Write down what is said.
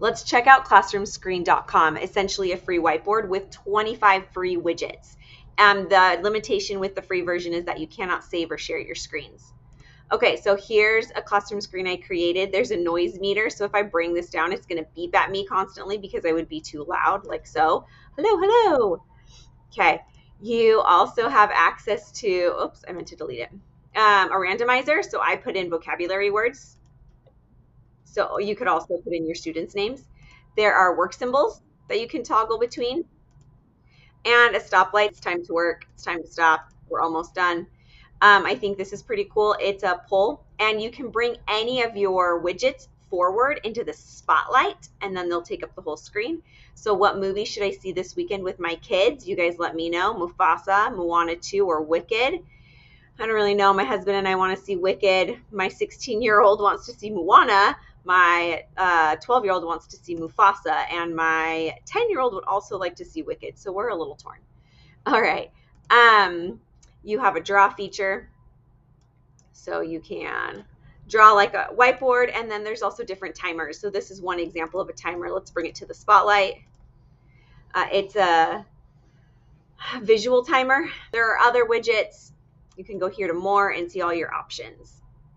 Let's check out classroomscreen.com, essentially a free whiteboard with 25 free widgets. And the limitation with the free version is that you cannot save or share your screens. Okay, so here's a classroom screen I created. There's a noise meter, so if I bring this down, it's going to beep at me constantly because I would be too loud, like so. Hello, hello. Okay, you also have access to, oops, I meant to delete it, a randomizer, so I put in vocabulary words. So you could also put in your students' names. There are work symbols that you can toggle between, and a stoplight. It's time to work. It's time to stop. We're almost done. I think this is pretty cool. It's a poll, and you can bring any of your widgets forward into the spotlight, and then they'll take up the whole screen. So what movie should I see this weekend with my kids? You guys let me know. Mufasa, Moana 2, or Wicked. I don't really know. My husband and I want to see Wicked. My 16-year-old wants to see Moana. My 12-year-old wants to see Mufasa. And my 10-year-old would also like to see Wicked. So we're a little torn. All right. You have a draw feature. So you can draw like a whiteboard. And then there's also different timers. So this is one example of a timer. Let's bring it to the spotlight. It's a visual timer. There are other widgets. You can go here to more and see all your options.